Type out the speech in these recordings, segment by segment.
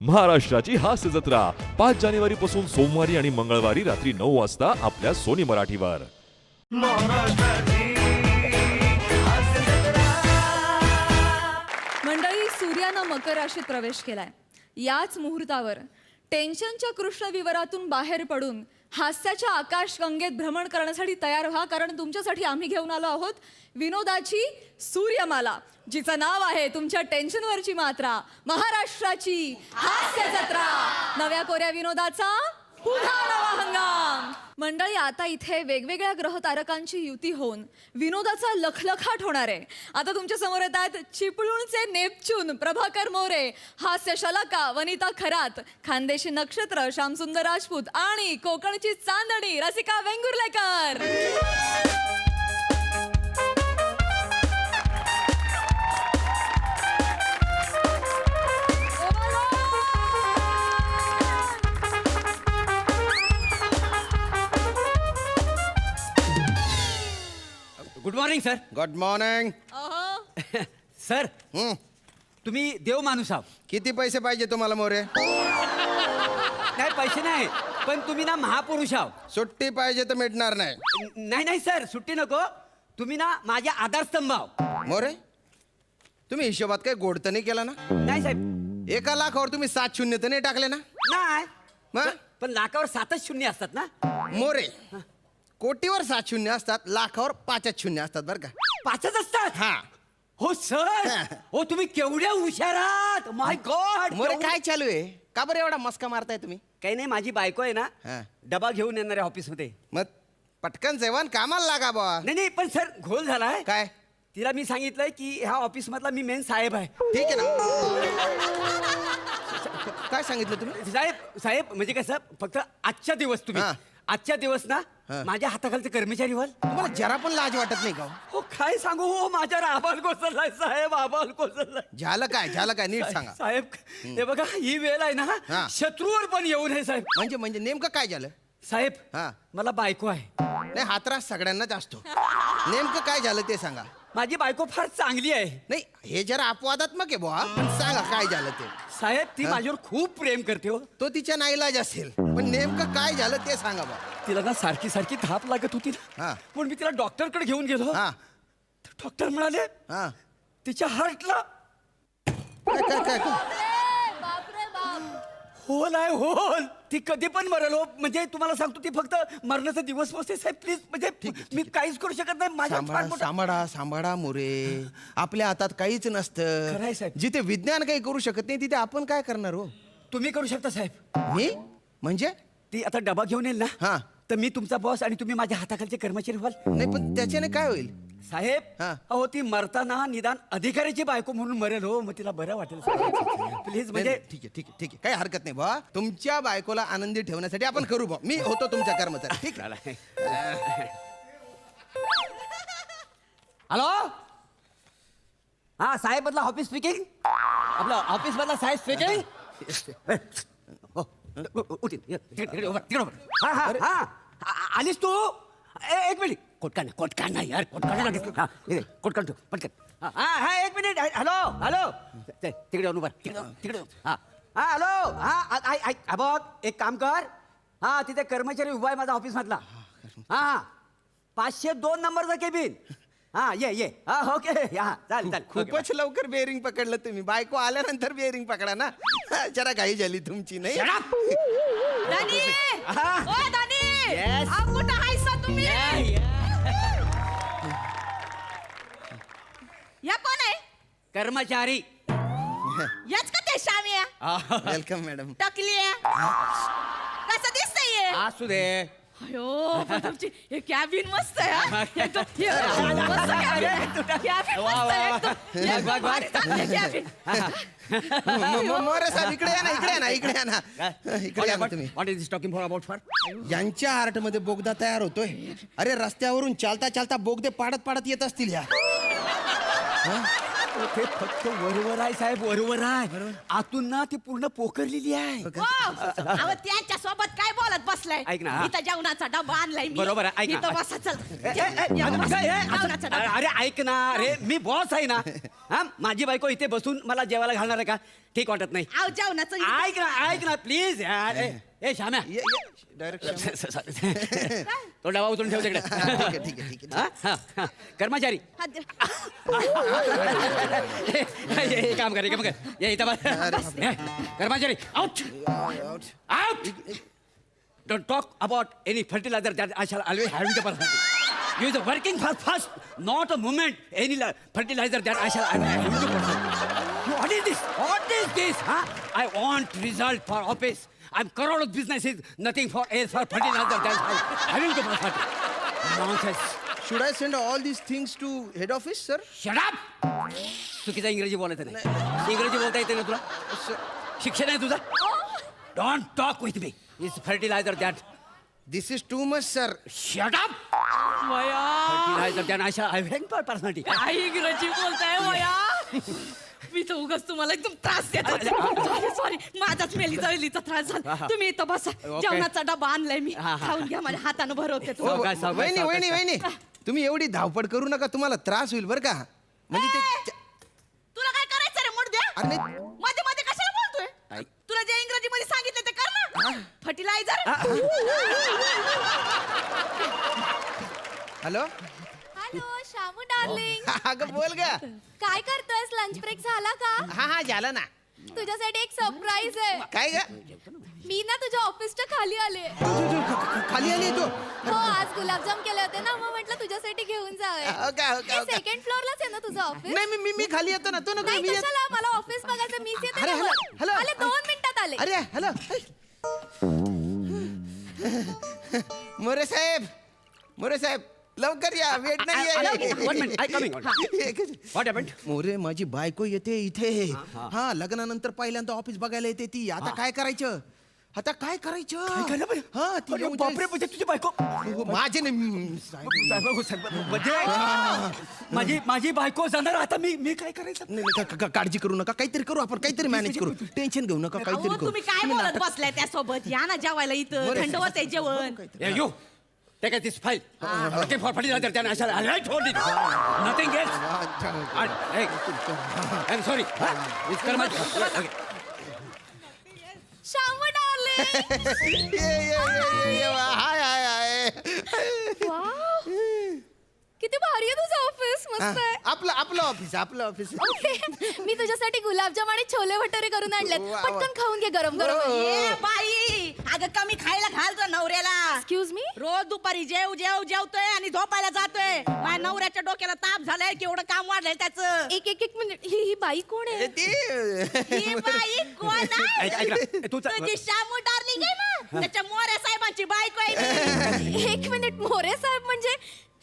महाराष्ट्राची हास्य जत्रा 5 जानेवारी पासून सोमवारी आणि मंगळवारी रात्री 9 वाजता आपल्या सोनी मराठीवर. मंडळी, सूर्यानं मकर राशीत प्रवेश केलाय. याच मुहूर्तावर टेन्शनच्या कृष्ण विवरातून बाहेर पडून हास्याच्या आकाशगंगेत भ्रमण करण्यासाठी तयार व्हा, कारण तुमच्यासाठी आम्ही घेऊन आलो आहोत विनोदाची सूर्यमाला, जिचं नाव आहे तुमच्या टेन्शनवरची मात्रा. महाराष्ट्राची हास्य जत्रा, नव्या कोऱ्या विनोदाचा पुन्हा नवा हंगाम. मंडळी, आता इथे वेगवेगळ्या ग्रह तारकांची युती होऊन विनोदाचा लखलखाट होणार आहे. आता तुमच्या समोर येत आहेत चिपळूणचे नेपच्यून प्रभाकर मोरे, हास्य शलाका वनिता खरात, खानदेशी नक्षत्र श्यामसुंदर राजपूत आणि कोकणची चांदणी Rasika Vengurlekar. Good morning sir. Good morning. Sir, तुम्ही देव माणूस आहात. किती पैसे पाहिजे तुम्हाला मोरे? नाही, पैसे नाही, पण तुम्ही ना महापुरुष आहात. सुट्टी पाहिजे तर मिळणार नाही. नाही नाही सर, सुट्टी नको. तुम्ही ना माझ्या आधारस्तंभ आहात. मोरे, तुम्ही हिशोबात काही गोड तर नाही केला ना? नाही साहेब. 1 लाखावर तुम्ही 7 शून्य तर नाही टाकले ना? नाही, मग? पण लाखावर 7च शून्य असतात ना. मोरे, कोटीवर 7 शून्य असतात, लाखावर 5च शून्य असतात बरं का? 5च असतात. हा. हो सर. हो, तुम्ही केवढ्या हुशार आहात. माय गॉड. मोरे, काय चालू आहे? का बरं एवढा मस्का मारताय तुम्ही? काही नाही, माझी बायको आहे हा. ना, डबा घेऊन येणार आहे ऑफिसमध्ये. मग पटकन जेवण कामाला लागा बा. नाही नाही, पण सर घोल झालाय. काय? तिला मी सांगितलंय की ह्या ऑफिस मधला मी मेन साहेब आहे. ठीक आहे ना. काय सांगितलं तुम्ही? साहेब साहेब म्हणजे कसं, फक्त आजच्या दिवस तुम्ही हा. आजच्या दिवस ना हा. माझ्या हाताखालचे कर्मचारी व्हाल. तुम्हाला जरा पण लाज वाटत नाही का? हो, काय सांगू. हो, माझ्यावर आबाल कोसळलाय साहेब, आबाल कोसळलाय. झालं काय नीट सांगा. साहेब, हे बघा, ही वेळ आहे हा. ना शत्रूवर पण येऊ नये साहेब. म्हणजे नेमकं काय झालं? साहेब, हा. मला बायको आहे. नाही, हा त्रास सगळ्यांनाच असतो. नेमकं काय झालं ते सांगा. माझी बायको फार चांगली आहे. नाही, हे जरा अपवादात्मक आहे बुवा, पण सांगा काय झालं ते. साहेब, ती हा. माझ्यावर खूप प्रेम करते. हो, तो तिच्या नाईलाज असेल, पण नेमकं काय झालं ते सांगा बा. तिला ना सारखी सारखी धाप लागत होती हा. ना, पण मी तिला डॉक्टरकडे घेऊन गेलो. हा. तर डॉक्टर म्हणाले हा. तिच्या हार्टला काय काय काय काय? बापरे बाप. होल आहे, होल. ती कधी पण मरेल. हो, म्हणजे तुम्हाला सांगतो, ती फक्त मरणाचा दिवस मोजते साहेब. प्लीज, म्हणजे मी काहीच करू शकत नाही. माझ्या फार सांभाळा मोठा- सांभाळा सांभाळा मोरे. आपल्या हातात काहीच खरं आहे, नसतं. साहेब. जिथे विज्ञान काही करू शकत नाही तिथे आपण काय करणार हो? तुम्ही करू शकता साहेब. मी म्हणजे? ती आता डबा घेऊन येईल हा. ना, तर मी तुमचा बॉस आणि तुम्ही माझ्या हाताखालचे कर्मचारी व्हाल. नाही, पण त्याच्याने काय होईल? साहेब, हा. अहो, ती मरताना निदान अधिकाऱ्याची बायको म्हणून मरेल. हो, मग तिला बरं वाटेल. प्लीज, म्हणजे नाही, ठीक आहे ठीक आहे ठीक आहे, काही हरकत नाही बा. तुमच्या बायकोला आनंदी ठेवण्यासाठी आपण करू बा. मी होतो तुमच्या कर्मचारी. ठीक आहे. हॅलो. हा, साहेब मधला ऑफिस स्पीकिंग. आपलं ऑफिस मधला साहेब स्पीकिंग. हा हा हा. आलीस तू? एक मिनिट. कोट काढ ना यार. कोट काढतो पटकन. हा हा, एक मिनिट. Hello hello. तिकडे येऊन उभा. तिकडे. हा हा, हॅलो. हा, बघ, एक काम कर. हा, तिथे कर्मचारी उभा आहे माझा ऑफिस मधला. हा, 502 नंबरचा केबिन. हा, ये. हा, ओके. हा, चालेल. खूपच लवकर बेरिंग पकडलं तुम्ही. बायको आल्यानंतर बेरिंग पकडा ना. जरा घाई झाली तुमची, नाही? दानी! हा. ओ, दानी! Yes. अहो, कुठं हायसा तुम्ही? या कोण आहे? कर्मचारी. याच का ते शामिया वेलकम मॅडम. टाकली कसं दिसतंय? असू दे. अयो, पण तुमची हे कॅबिन मस्त आहे हा. एकदम मस्त कॅबिन. कॅबिन मस्त आहे एकदम. एकदम भारी चाललंय कॅबिन. मोरे साहेब, इकडे या ना. इकडे या ना तुम्ही. What is this talking about for? यांच्या हार्ट मध्ये बोगदा तयार होतोय. अरे, रस्त्यावरून चालता चालता बोगदे पाडत येत असतील या. ते फक्त वरवर आहे साहेब, वरवर आहे. आतून ना ती पूर्ण पोखरलेली आहे. अहो त्यांच्या सोबत काय बोलत बसलाय? ऐक ना, हा. इथं जेवणाचा डबा आणलाय मी. बरोबर आहे, ऐक ना. इथं बसा चल. ए, ए, ए, जेवणाचा डबा. अरे ऐक ना, अरे मी बॉस आहे ना. हा, माझी बायको इथे बसून मला जेवायला घालणार आहे का? ठीक वाटत नाही. अहो जेवणाचं ऐक ना प्लीज यार. ए श्याम्या, तो डबा उचलून ठेव तिकडे. ठीक आहे. हा. कर्मचारी हे काम कर, ये इथं बस. कर्मचारी out. Don't talk about any fertilizer that I shall always have in the personality. You is working fast, not a moment. Any fertilizer that I shall always have in the personality. What is this? What is this? Huh? I want result for office. I'm crore of business is nothing for fertilizer that I having the personality. Nonsense. Should I send all these things to head office, sir? Shut up. चुकीचा इंग्रजी बोलायचं नाही. इंग्रजी बोलता येते ना तुला? शिक्षण आहे तुझं? Don't talk with me. It's fertilizer that. This is too much, sir. Shut up. Fertilizer that I shall have for personality. काय इंग्रजी बोलताय वया? मी तर उगाच तुम्हाला एकदम त्रास देतो. सॉरी, माझाच मेलीचा त्रास झाला. तुम्ही इथं बसा. जेवणाचा डबा आणलाय मी. खाऊन घ्या, माझ्या हातानं भरवते तो. वहिनी तुम्ही एवढी धावपळ करू नका, तुम्हाला त्रास होईल बरं का. म्हणजे ते तुला काय करायचं रे मुडद्या? अरे नाही. मध्ये मध्ये कशाला बोलतोय? ऐक. तुला जे इंग्रजी मध्ये सांगितलं ते कर ना. Fertiliser. Hello. Hello Shamu darling. अगं बोल ग. काय करतोयस? लंच ब्रेक झाला का? हा झालं ना. तुझ्यासाठी एक सरप्राईज आहे. काय ग? मी ना तुझ्या ऑफिसच्या खाली आले. खाली आली तू? हो, आज गुलाबजाम केले होते ना, मग म्हटलं तुझ्यासाठी घेऊन जावे. ओके. सेकंड फ्लोअरलाच आहे ना तुझं ऑफिस? नाही मी खाली येतो ना. तू नको. नाही, मी येतो. कशाला? मला ऑफिस बघायचं. मीच येते अरे, ना वर. हॅलो. आले 2 मिनिटात आले. अरे हॅलो. मोरे साहेब लवकर या. Wait One minute, I coming. नाही. What happened? मोरे माझी बायको येते इथे. हा, लग्नानंतर पहिल्यांदा ऑफिस बघायला येते ती. आता काय करायचं? हा, ती अरे येऊन बापरे, म्हणजे तुझी बायको माझे माझी बायको जाणार आता. मी काय करायचं? नाही, काळजी करू नका. काहीतरी करू आपण. काहीतरी मॅनेज करू. टेन्शन घेऊ नका. काहीतरी अहो, करू. तुम्ही काय बोलत बसलाय त्यासोबत? या ना जेवायला इथं. बरं. थंड होते जेवण. You take this file. Looking for fertilizer. Then I shall. I told it. Nothing else. Hey, I'm sorry. It's कर्मचारी. Okay. शामू डार्लिंग. ये. हाय. वाव, किती भारी आहे तुझं ऑफिस. मस्त आहे. आपलं ऑफिस. ओके, मी तुझ्यासाठी गुलाबजाम आणि छोले भटुरे करून आणलेत. वा. पटकन खाऊन घे गरम गरम. ए बाई, अगं कमी खायला घाल तुझ्या नवऱ्याला. Excuse me. रोज दुपारी जेवतोय आणि झोपायला जातोय. माझ्या नवऱ्याच्या डोक्याला ताप झालाय, केवढं काम वाढलंय त्याचं. एक मिनिट. ही बाई कोण आहे? ही बाई कोण आहे? ऐक ना, तू तुझी शामू डार्लिंग आहे ना, त्याच्या मोऱ्या साहेबांची बायको आहे. एक मिनिट. मोरे साहेब म्हणजे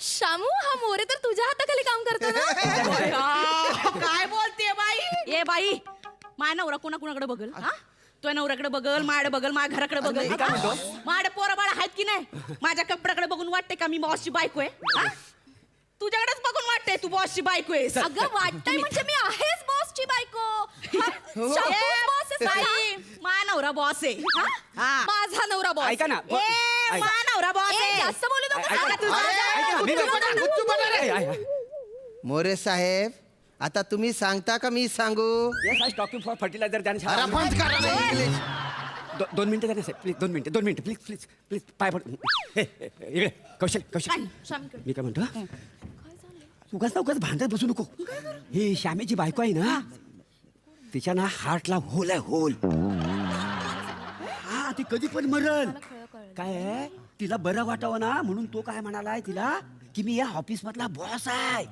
शामू? हा मोरे तर तुझ्या हाताखाली काम करतो ना. काय बोलते बाई? ए बाई, माझ्या नवरा कुणाकडे बघल? हा, तुझ्या नवऱ्याकडे बघल, माझ्या बघल, माझ्या घराकडे बघल. माझ्या पोरं बाळ आहेत की नाही? माझ्या कपड्याकडे बघून वाटते का मी बॉसची बायको आहे? हा? तुझ्याकडेच बघून वाटते तू बॉसची बायको आहे. अगं वाटतंय म्हणजे मी आहेच बॉसची बायको. माझा नवरा बॉस आहे. हा? माझा नवरा बॉस. ऐका ना. ए, माझा नवरा बॉस आहे. जास्त बोलू नको. ऐका ना. मोरे साहेब, आता तुम्ही सांगता का मी सांगू? Yes, I was talking for fertilizer. Then अरे बंद करा ना इंग्लिश. 2 मिनिटं द्या ना साहेब. प्लीज 2 मिनिटं प्लीज पाय पड. इकडे कौशल. मी काय म्हणतो, उगाच भांडत बसू नको. हे श्यामेची बायको आहे ना, तिच्या ना हार्टला होल आहे, होल. हा, ती कधी पण मरल. काय आहे, तिला बरं वाटावं ना म्हणून तो काय म्हणालाय तिला की मी या ऑफिस मधला बॉस आहे.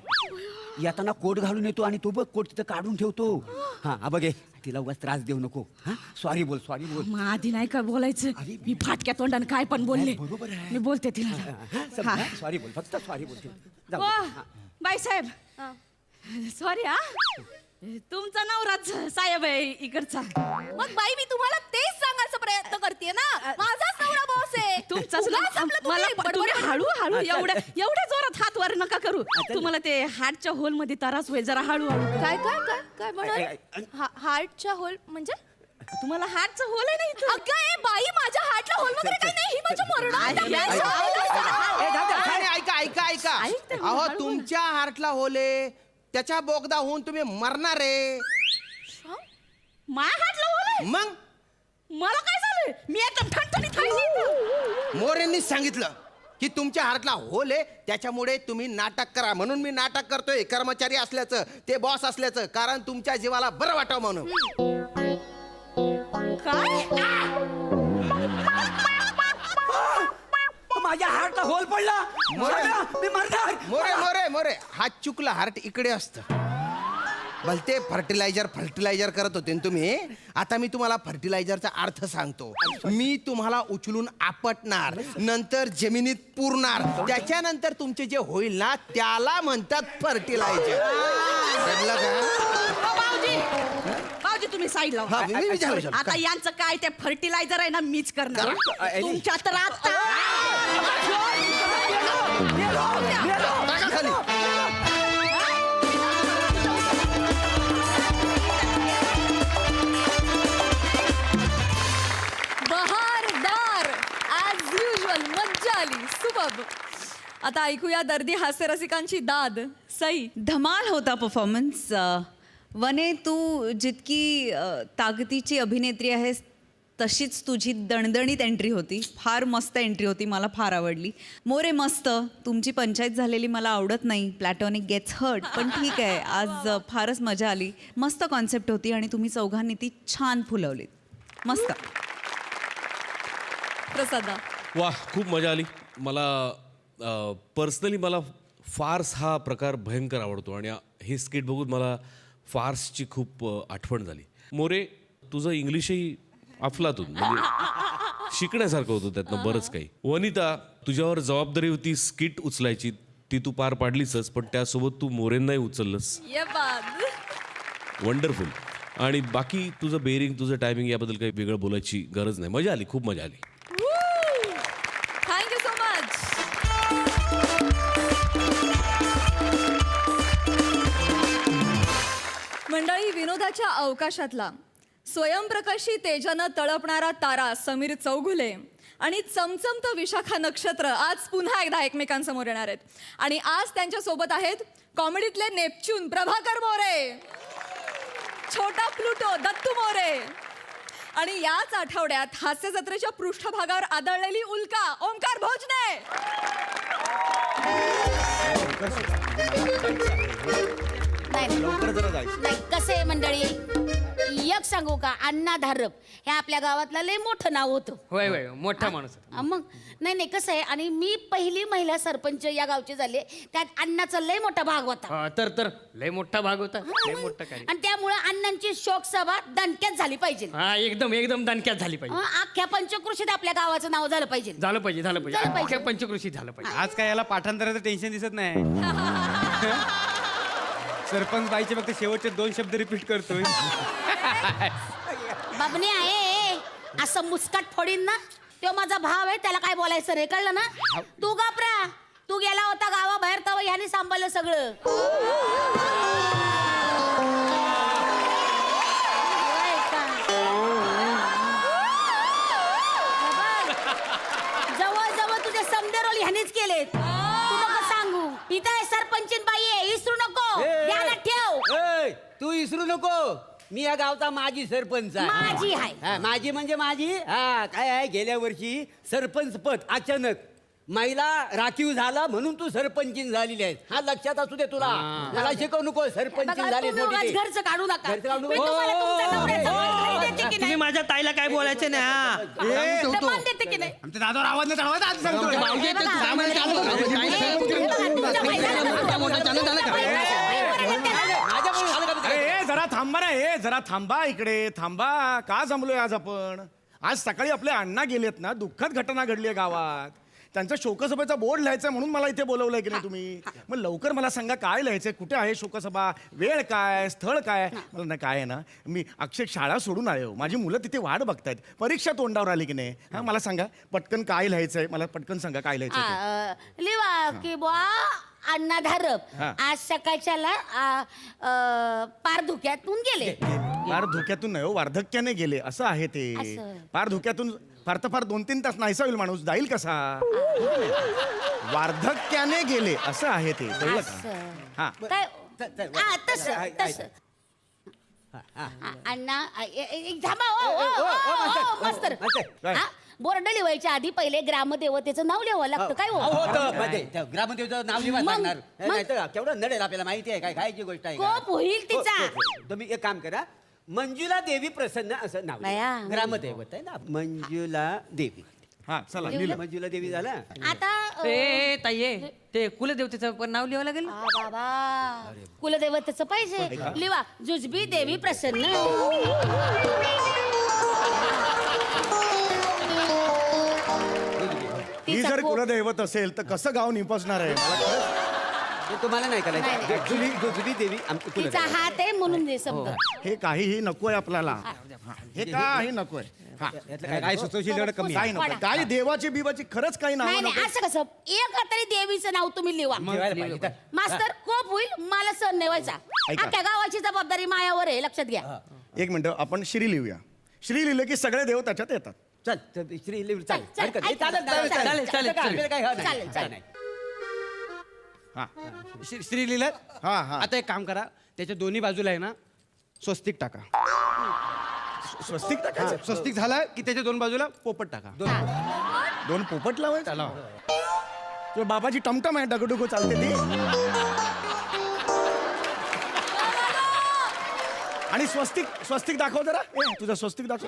येताना कोट घालून येतो आणि तो बघ कोट तिथं काढून ठेवतो. हा बघ, तिला उगाच त्रास देऊ नको. हा, सॉरी बोल. मग आधी नाही का बोलायचं? मी फाटक्या तोंडाने काय पण बोलले. बरोबर आहे. मी बोलते तिला. सॉरी बोल, फक्त सॉरी बोल. जाऊ ओ, दे. बाईसाहेब, सॉरी. हा, तुमचा नवराच साहेब आहे इकडचा. मग बाई, मी तुम्हाला तेच सांगायचा प्रयत्न करते ना. माझाच नवरा बॉस आहे. तुमचाच उगाच आपलं तुम्ही मला बडबड- हळू एवढ्या जोरात हात वर नका करू तुम्हाला ते हार्टच्या होल मध्ये त्रास होईल जरा हळूहळू काय काय काय काय म्हणाल हार्टच्या होल म्हणजे तुम्हाला हार्टचा होल आहे ना इथं अगं ए बाई माझ्या हार्टला होल वगैरे काय नाही ही माझ्या आणि ऐका ऐका ऐका ऐकते मी, अहो हळू बोला. तुमच्या हार्टला होले त्याच्या बोगदा होऊन तुम्ही मरणार आहे माझ्या हार्टला होल आहे मग मला काय झालंय मी एकदम ठणठणीत आहे. मोरेंनीच सांगितलं की तुमच्या हार्टला होल आहे त्याच्यामुळे तुम्ही नाटक करा म्हणून मी नाटक करतोय कर्मचारी असल्याचं ते बॉस असल्याचं कारण तुमच्या जीवाला बरं वाटावं म्हणून काय माझ्या हार्टला होल पडला मी मरणार मोरे मोरे मोरे हा चुकला हार्ट इकडे असतं भलते फर्टिलायझर करत होते ना तुम्ही आता मी तुम्हाला फर्टिलायझरचा अर्थ सांगतो मी तुम्हाला उचलून आपटणार नंतर जमिनीत पुरणार त्याच्यानंतर तुमचे जे होईल ना त्याला म्हणतात फर्टिलायझर कळलं का? भाऊजी भाऊजी तुम्ही साईड हा, लावा मी विचारलं. आता यांचं काय ते फर्टिलायझर आहे ना मीच करणार तुमच्या तर आता टाका खाली. बहारदार ॲज युजल मज्जा आली सुबब आता ऐकूया दर्दी हास्यरसिकांची दाद सई धमाल होता परफॉर्मन्स वने तू जितकी ताकदीची अभिनेत्री आहेस तशीच तुझी दणदणीत एंट्री होती फार मस्त एंट्री होती मला फार आवडली मोरे मस्त तुमची पंचायत झालेली मला आवडत नाही प्लॅटॉनिक गेट्स हर्ट पण ठीक आहे आज फारच मजा आली मस्त कॉन्सेप्ट होती आणि तुम्ही चौघांनी ती छान फुलवलीत मस्त प्रसादा वा खूप मजा आली मला पर्सनली मला फार्स हा प्रकार भयंकर आवडतो आणि हे स्किट बघून मला फार्सची खूप आठवण झाली मोरे तुझं इंग्लिशही अफलातून म्हणजे शिकण्यासारखं होतं त्यातनं बरंच काही वनिता तुझ्यावर जबाबदारी होती स्किट उचलायची ती तू पार पाडलीसच पण त्यासोबत तू मोरेंनाही उचललंस ये बाद वंडरफुल आणि बाकी तुझं बेरिंग तुझं टायमिंग याबद्दल काही वेगळं बोलायची गरज नाही मजा आली खूप मजा आली थँक्यू सो मच मंडळी विनोदाच्या अवकाशातला स्वयंप्रकाशी तेजानं तळपणारा तारा समीर चौघुले आणि चमचमतं विशाखा नक्षत्र आज पुन्हा एकदा एकमेकांसमोर येणार आहेत आणि आज त्यांच्या सोबत आहेत कॉमेडीतले नेपच्यून प्रभाकर मोरे छोटा प्लुटो दत्तू मोरे आणि याच आठवड्यात हास्य जत्रेच्या पृष्ठभागावर आदळलेली उल्का ओंकार भोजने नाही कसं आहे मंडळी एक सांगू का अण्णा धारप हे आपल्या गावातलं लय मोठं नाव होतं होय होय मोठा माणूस मग नाही कसं आहे आणि मी पहिली महिला सरपंच या गावचे झाले त्यात अण्णाचा लय मोठा भाग होता हा, तर लय मोठा भाग होता लय मोठा काय आणि त्यामुळे अण्णांची शोक सभा दणक्यात झाली पाहिजे हा एकदम दणक्यात झाली पाहिजे अख्ख्या पंचकृषीत आपल्या गावाचं नाव झालं पाहिजे झालं पाहिजे झालं पाहिजे. अख्ख्या पंचकृषी झालं पाहिजे आज काय याला पाठांतराचं टेन्शन दिसत नाही सरपंच बाईचे फक्त शेवटचे 2 शब्द रिपीट करतोय बाबने आहे असं मुस्काट फोडीन ना तो माझा भाव आहे त्याला काय बोलायचं रे कळलं ना तू गापरा तू गेला होता गावाबाहेर तवा ह्याने सांभाळलं सगळं जवळ जवळ तुझे समदे रोल ह्यानेच केलेत तू नको सांगू इथं आहे सरपंचीन बाई आहे इसरू नको ध्यानात ठेव ए, तू इसरू नको मी या गावचा माजी सरपंच आहे. माझी आहे. हा, माझी म्हणजे माझी हा काय आहे गेल्या वर्षी सरपंच पद अचानक महिला राखीव झाला म्हणून तू सरपंचीन झालेली आहे हा लक्षात असू दे तुला मला शिकवू नको सरपंचीन बघा, झाली तुम्ही उगाच घरचं काढू नका घरचं काढू मी नको. तुम्हाला तुमच्या नवऱ्याचं मान घरी देते की तुम्ही नाही? माझ्या ताईला काय बोलायचं ना मान देते की नाही? आमच्या दादावर आवाज नाही चढवायचा आज सांगतो हे बघा, हे बघा, तुमच्या पहिल्याला माझ्यामुळे झालं का मित्र? अरे जरा थांबा ना हे जरा थांबा इकडे थांबा का जमलोय आज आपण आज सकाळी आपले अण्णा गेलेत ना दुःखद घटना घडली आहे गावात त्यांचा शोकसभेचा बोर्ड लिहायचा म्हणून मला इथे बोलवलंय की नाही तुम्ही मग लवकर मला सांगा काय लिहायचंय कुठे आहे शोकसभा वेळ काय स्थळ काय मला ना काय आहे ना मी अक्षय शाळा सोडून आले हो माझी मुलं तिथे वाट बघतायत परीक्षा तोंडावर आली की नाही हा मला सांगा पटकन काय लिहायचंय मला पटकन सांगा काय लिहायचंय ते. लिवा की बुवा अण्णा धारप हा. आज सकाळच्याला पार धुक्यातून गेले. फार धोक्यातून नाही हो, वार्धक्याने गेले असं आहे ते. असं. फार धोक्यातून फार तर फार 2-3 तास नाहीसा होईल माणूस, जाईल कसा? वार्धक्याने गेले असं आहे ते, कळलं का? असं. हा. काय चल. हा, तसं अण्णा थांबा मास्तर काय? हा, बोर्ड लिवायच्या आधी पहिले ग्रामदेवतेचं नाव लिहावं लागतं काय हो? ग्रामदेवचं नाव लिहायला मग- लागणार. मग- नाही तर केवढं नडेल आपल्याला माहिती आहे काय खायची गोष्ट आहे का? कोप होईल तिचा. तुम्ही एक काम करा, मंजुला देवी प्रसन्न असं नाव लिहा. बया. ग्रामदैवत आहे ना, मंजुला देवी. हा चला लिहिलं. मंजुला देवी झाला. आता ए ताई ते कुलदेवतेचं पण नाव लिहावं लागेल. बाबा कुलदैवतेचं पाहिजे लिवा जुजबी देवी प्रसन्न. ही तिचा जर कोप- कुलदैवत असेल तर कसं गाव निपसणार आहे मला कळत. हे तुम्हाला नाही नाही, करायचं. नाही. जुजबी देवी आमची तिचा कुलदैवत. हात आहे म्हणून दे समजा. हे काहीही नकोय आपल्याला. हे काही नकोय. हा. यातलं काय सुचवशील तेवढं कमी काही नको. काय देवाची बिवाची खरंच काही नाव नाही नाही नको. असं कसं एक तरी देवीचं नाव तुम्ही लिवा. ठेवायला पाहिजे. तर- मास्तर कोप होईल मला सण नाही व्हायचा. ऐका. अख्ख्या गावाची जबाबदारी मायावर आहे लक्षात घ्या. एक मिनिट आपण श्री लिहूया. श्री लिहिलं की सगळे देव त्याच्यात येतात. चल तर श्री लिहू. चालेल. चल, हरकत नाही. ऐक. चालेल, चालेल, चालेल, चालेल. चालेल, काय आपल्याला काही हरकत चालेल, नाही. चालेल. नाही. हा. श्री लिहिलं. हा, हा. आता एक काम करा, त्याच्या दोन्ही बाजूला आहे ना स्वस्तिक टाका. स्वस्तिक टाकायचं. स्वस्तिक झाला की त्याच्या दोन बाजूला पोपट टाका. दोन पोपट लावायचं. तुझ्या बाबाची टमटम आहे, डगडुगो चालते ती. आणि स्वस्तिक स्वस्तिक दाखव जरा. तुझं स्वस्तिक दाखव.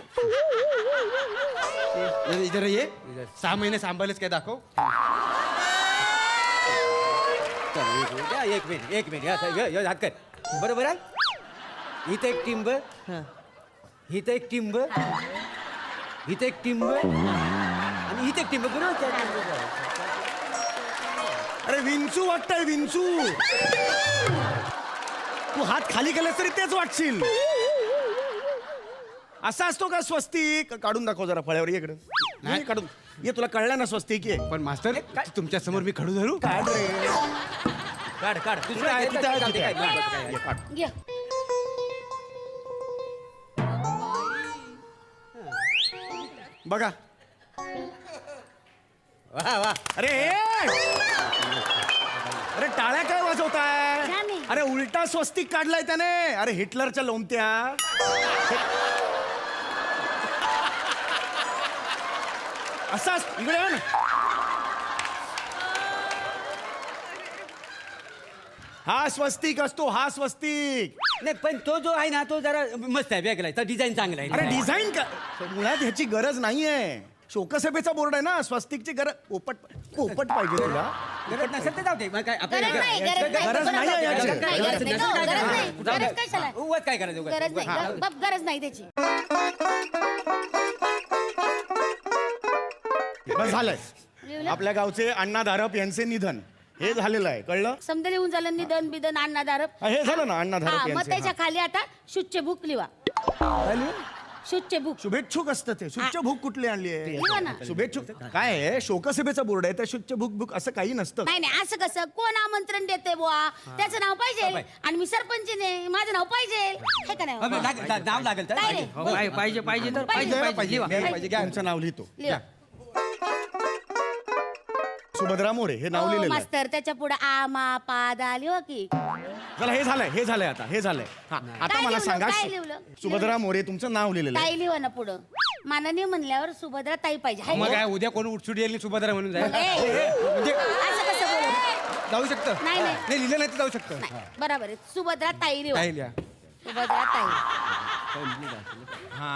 इधर ये 6 महिने सांभाळलेच काय दाखव. चल, एक मिनिट हात कर. बरोबर आहे. इथं एक टिंब, इथं एक टिंब, इथं एक टिंब आणि इथं एक टिंब. बरोबर. अरे विंचू वाटतंय विंचू. तू हात खाली केलास तरी तेच वाटशील. असा असतो का स्वस्तिक? काढून दाखव जरा फळ्यावर. इकडे नाही काढून ये. तुला कळलं ना स्वस्तिक आहे. पण मास्तर तुमच्या समोर मी खडू धरू. काढ रे. काढ. दुसरं आहे, तिथं आहे, तिथं आहे. काय? ये, काढ. घ्या. बघा. वा वा. अरे अरे टाळ्या काय वाजवताय? छान आहे. अरे उलटा स्वस्तिक काढलाय त्याने. अरे हिटलरच्या लोमत्या. असाच इकडे आहे ना. हा स्वस्तिक असतो, हा स्वस्तिक. नाही पण तो जो आहे ना तो जरा मस्त आहे, वेगळा आहे. डिझाईन चांगला आहे. अरे डिझाईन का मुळात ह्याची गरज नाहीये. शोकसभेचा बोर्ड आहे ना. स्वस्तिकची गरज पोपट पाहिजे तुला. गरज नसेल तर जाऊ दे. मग काय गरज नाही गरज नाही आहे याची. गरज नाही, गरज नाही. काय गरज नाही. करायचं? गरज कशाला? उगाच काय करायचं उगाच? गरज नाही हा. गरज नाही त्याची. बस झालंय. आपल्या गावचे अण्णा धारप यांचे निधन हे झालेलं आहे. कळलं? समजा लिहून झालं निधन बिधन अण्णा धारप. हा, हे झालं ना अण्णा हा धारप मग यांचे. त्याच्या खाली आता शुच्च भूक लिवा. शुच्च भूक. शुभेच्छुक असतं ते. शुच्च भूक कुठली आणली लिहा ना. आहे? शुभेच्छुक काय आहे? शोकसभेचा बोर्ड आहे त्या शुच्च भूक भूक असं काही नसतं. नाही नाही असं कसं कोण आमंत्रण देते बुवा त्याचं नाव पाहिजे आणि मी सरपंचीने माझं नाव पाहिजे हे का नाही? नाव लागेल तर काय रे? हो, पाहिजे पाहिजे तर पाहिजे. पाहिजे पाहिजे तुमचं नाव लिहितो. लिहा. सुभद्रा मोरे हे नाव हो, लिहिलेलं आहे. मास्तर त्याच्या पुढे आ मा पा दा लिहा की. चला हे झालंय आता हे झालंय. हा आता काय मला लिहिलं? सांगा काय लिहिलं? सुभद्रा मोरे तुमचं नाव लिहिलेलं आहे. ताई लिहा ना पुढं. माननीय म्हणल्यावर सुभद्रा ताई पाहिजे हाय मग ना? काय उद्या कोण उठसूट येईल सुभद्रा म्हणून जाईल. म्हणजे असं कसं बोलू? जाऊ शकतं. नाही, नाही. नाही लिहिलं नाही तर जाऊ शकतं. नाही, बरोबर आहे सुभद्रा ताई लिहा. काय लिहा. सुभद्रा ताई. हा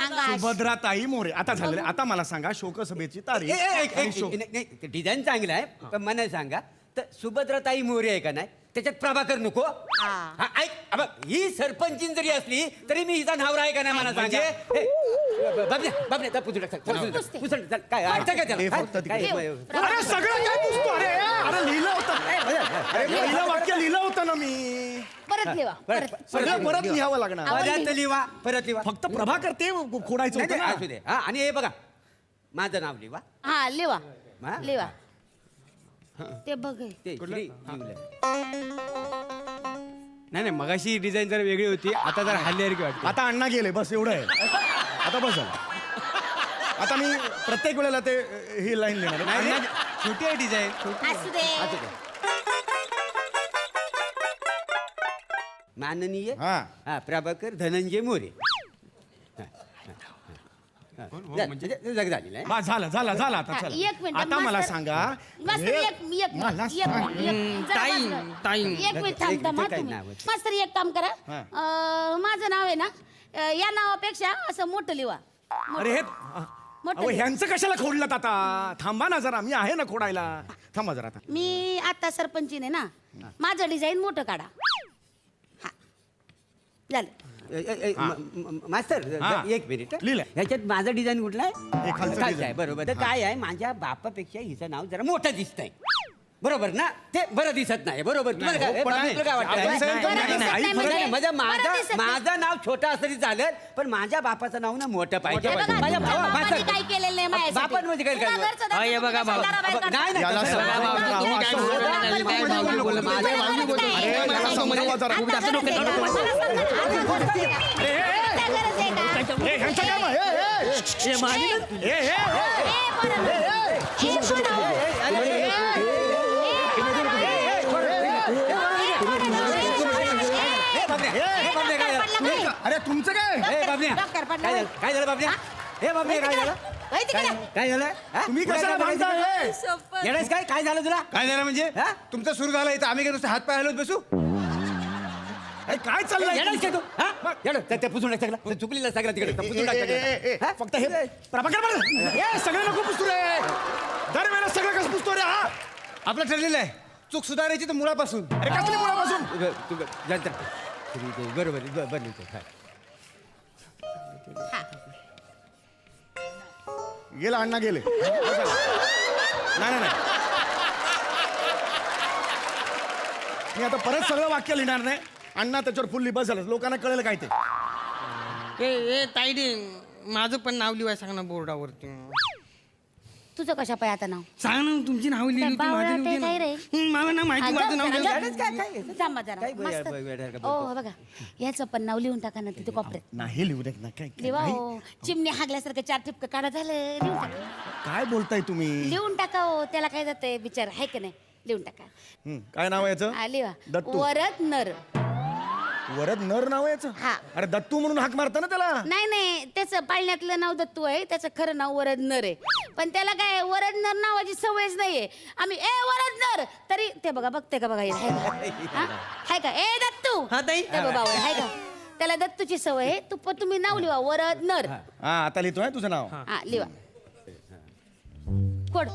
अंगाश. सुभद्रा ताई मोरे. आता झालेलं आहे. आता मला सांगा शोकसभेची तारीख आणि शोक. नाही डिझाईन चांगलं आहे पण मला सांगा तर सुभद्राताई मोरे आहे का नाही त्याच्यात प्रभाकर नको. हा, ऐक अब ही सरपंचीन जरी असली तरी मी हिचा नवरा आहे का नाही मला सांगे. बाबने पुसून काय अर्थ काय हे त्याला? फक्त तिकडे. काय? अरे सगळं काय पुसतो? अरे लिहिलं होतं. अरे पहिलं वाक्य लिहिलं होतं ना मी. परत लिहा परत. सगळं परत लिहावं लागणार. परत लिहा परत लिहा. फक्त प्रभाकर ते खोडायचं नाही, होतं नाही, ना. असू दे. हा आणि हे बघा माझं नाव लिहा. हा लिहा हा? लिहा. ते बघ हे. ते श्री लिहिलंय. नाही मगाशी डिझाईन जरा वेगळी होती आता जरा हल्ल्यासारखी वाटते. आता अण्णा गेले बस एवढं आहे आता बस झालं. आता मी प्रत्येक वेळेला ते ही लाईन लिहिणार आहे. नाही, छोटी आहे डिझाईन. असू दे. माननीय हा. प्रभाकर धनंजय मोरे. म्हणजे जग झालेलं आहे. बस झालं झालं झालं आता हा, चला. एक मिनिट आता मला मास्तर. सांगा मास्तर हे- एक मला सांग. जरा टाईम, मास्तर. टाईम. एक मिनिट थांब थांब, हा, ते काय तुम्ही. नाव आहे? मास्तर एक काम करा माझं नाव आहे ना या नावापेक्षा असं मोठं लिहा. अरे हे मोठं अहो, लिहा. ह्यांचं कशाला खोडलं आता थांबा ना जरा मी आहे ना खोडायला थांबा जरा आता मी आता सरपंचीने ना माझं डिझाईन मोठं काढा. हा झालं. मास्तर हा. एक मिनिट लिहिलंय. ह्याच्यात माझं डिझाईन कुठलं हे आहे खालचं खालचं design. आहे बरोबर तर काय आहे माझ्या बापापेक्षा हिचं नाव जरा मोठं दिसतंय बरोबर ना ते बरं दिसत नाही बरोबर तुम्हाला काय- पण तुला काय वाटतं? आपण सगळं बरं दिसत नाही काही फरक म्हणजे? नाही. म्हणजे बरं दिसत नाही. माझं नाव छोटं असं तरी चालेल पण माझ्या बापाचं नाव ना मोठं पाहिजे हे बघा, माझ्या तुमच्या भावा- बापांनी मास्तर, काय केलेलं नाही माझ्यासाठी. बापांमध्ये काय तुला केलं? घरचं दाखवतो, हे बघा, तुमच्या भाऊ. दाराबाहेर काढतो. नाही नाही याला तसं समजावं, नाही. याला तुम्ही काय समजावं. बोलला? अरे, माझ्या याला भाऊ बोलला. समजावं. माझ्या भाऊ बोलला. अरे, याला समजावं जरा. आता गरज आहे का? आता गरज आहे का? हे ह्यांचं काम आहे हे, हे, हे, हे. ए, बरं. ए, बरं. हे बापरे, हे बापरे, काय झालं? पडला काय? अरे तुमचं काय हे बापऱ्या. डॉक्टर पडला काय काय? झालं? काय झालं बापऱ्या? हे बापरे काय झालं वय तिकडे. काय झालं हा? तुम्ही पुढे कशाला काय भांडताय बघायचं? हे? येण्यास काय झालं तुला काय झालं म्हणजे हा? तुमचं सुरू झालं इथं आम्ही काय नुसतं हात पाय हलवत बसू. अरे, काय चाललंय येण्यास काय तू हा? येणं. ते पुसून टाक सगळं. ते चुकलेलं सगळं तिकडे ते पुसून टाक सगळं. हा? फक्त हे प्रभाकर बरं. हे सगळे नको पुसतो रे दरवेळेला सगळं कसं पुसतो रे हा आपलं ठरलेलं आहे चूक सुधारायची तर मुळापासून. अरे कसली मुळापासून बरोबर बनवतो गेला अण्णा गेले नाही नाही नाही. मी आता परत सगळं वाक्य लिहिणार नाही अण्णा त्याच्यावर फुल्ली बस झालं लोकांना कळेल काय ते ए ताईडे माझं पण नाव लिवाय सांग ना बोर्डावरती. तुझं कशा पाय आता नाव सांग ना तुमची नाव लिहिली होती बावळा माझी ते लिहिली काय रे? नाही. मला ना माहिती माझं नाव लिहिलं. थांबा जरा काय मस्त. वेड्यासारखं ओ बघा याचं पण नाव लिहून टाका ना तिथे कोपऱ्यात नाही लिहू दे ना काय लिवा हो चिमणी हागल्यासारखं 4 ठिपकं काढा झालं लिहून टाका काय बोलताय तुम्ही लिहून टाका हो त्याला काय जातंय बिचार आहे का नाही लिहून टाका काय नाव आहे याचं हा, लिहा दत्तू. वरद नर वरद नर नाव आहे याचं हा. अरे दत्तू म्हणून हाक मारता ना त्याला नाही त्याचं पाळण्यातलं नाव दत्तू आहे त्याचं खरं नाव वरद नर आहे पण त्याला काय वरद नर नावाची सवयच नाहीये आम्ही ए वरद नर तरी ते बघा बघते का बघा हे, हाय का? हा? हाय का ए दत्तू हा, ताई. ते बघा हाय का त्याला दत्तूची सवय आहे तुम्ही नाव लिहा वरद नर हा आता लिहितोय तुझं नाव हा लिहा कोड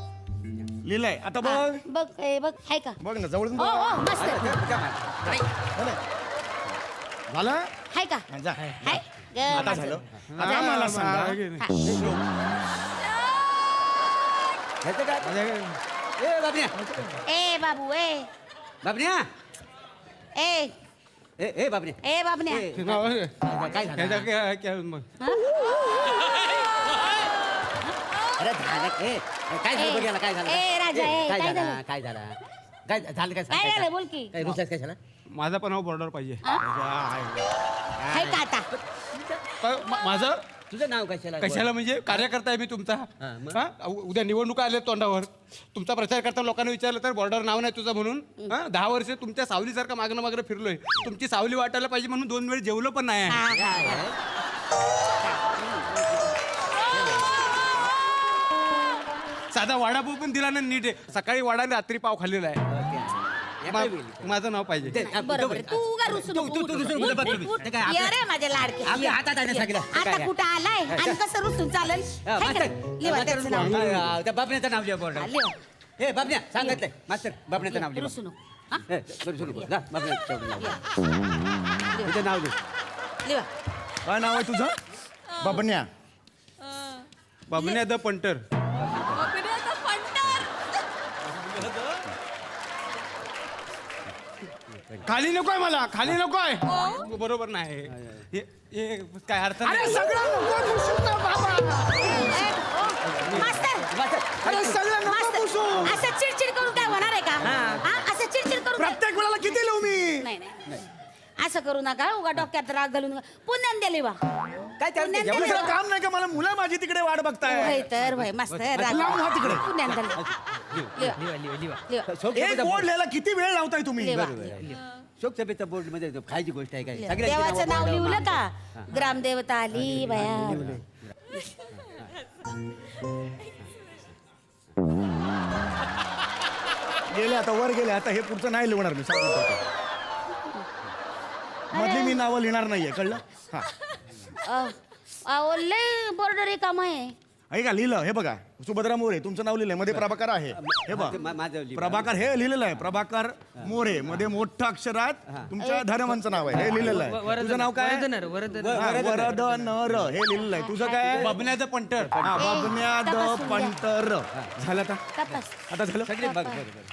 लिहिलंय आता हा, बघ बघ ए बघ हाय का बघ ना जवळून हो बघ. हो मस्त झालं हाय का हा, जा. हाय ग, आता मस्त. झालं आता मला सांगा हा. ह्याचं काय ए बापऱ्या ए बाबू ए बापऱ्या ए ए बापऱ्या ए बाबन्या काय झालं ह्याचं काय मग अरे झालं काय झालं बघ याला काय झालं ए, राजा, ए, काय काय झालं झालं? काय झालं काय झालं काय काय झालं बोल की काय रुसात काय झालं माझा पण नाव बॉर्डर पाहिजे. हाय का आता माझं तुझं नाव कशाला कशाला म्हणजे कार्यकर्ता आहे मी तुमचा. हा, मग? हा? उद्या निवडणुका आल्या तोंडावर तुमचा प्रचार करता लोकांना विचारलं तर बॉर्डर नाव नाही तुझं म्हणून. हा? 10 वर्ष तुमच्या सावलीसारखं मागणं फिरलोय तुमची सावली वाटायला पाहिजे म्हणून 2 वेळ जेवलो पण नाही. साधा वडापाव पण दिला ना नीट आहे सकाळी वडा रात्री पाव खाल्लेला आहे. माझं नाव पाहिजे. बरोबर तू उगा रुसू नको. तू रुसून नको. बघ तुम्ही. ते काय ये आपल्या- रे माझे लाडके आपल्या हातात आहे ना सगळं. ते आता काय? कुठं आलाय आणि कसं रुसून चालेल हाय का मास्तर नाही? लिहा त्याचं नाव. त्या बापण्याचं नाव लिहा बोर्ड हा, लिहा. हे बापण्या सांगितलंय मास्तर बापण्याचं नाव लिहा रुसू नको हा? रुसू नको जा बापण्याचं तेवढं नाव लिहा. तुझं नाव लिहा लिहा काय नाव आहे तुझं बबन्या बाबण्या द पंटर. खाली नकोय मला खाली नकोय. बरोबर नाही हे काय अर्थ अरे नाही. सगळं नको पुसू ना बाबा मास्तर अरे सगळं नको मास्तर पुसू असं चिडचिड करून काय होणार आहे करू नका उगा डोक्यात राग घालून पुण्यात दिली वा काय त्या- पुण्यात एवढं दिली दुसरं वा. काम नाही का मला मुलं माझी तिकडे वाट बघताय होय तर होय मस्त आहे, राग. लांब व्हा तिकडे. पुण्यात दिली. लिवा. एक बोर्ड लिहायला किती वेळ लावताय तुम्ही लिवा. शोकसभेचा बोर्ड मध्ये खायची गोष्ट आहे काय लिवा. सगळ्यांची देवाचं नावं नाव बोर्डावर लिहिलं मांडा. का ग्रामदेवता आली बाया गेले आता वर गेले आता हे पुढचं नाही लिहिणार मी सांगतो मधली मी नावं लिहिणार नाहीये कळलं हा लय बॉर्डर एक काम आहे ऐका लिहिलं हे बघा सुभद्रा मोरे तुमचं नाव लिहिलंय मध्ये प्रभाकर आहे हे बघ माझं लिहिलं. प्रभाकर हे लिहिलेलं आहे प्रभाकर मोरे मध्ये मोठ्या अक्षरात तुमच्या धर्मांचं नाव आहे हे लिहिलेलं आहे तुझं नाव काय वरदनर वरदनर हा, वरदनर हे लिहिलेलं आहे तुझं काय बबण्याचं पंटर हा बबन्याद तपासून घ्या. पंटर झालं आता तपास आता झालं सगळे बघ, बघ, बघ.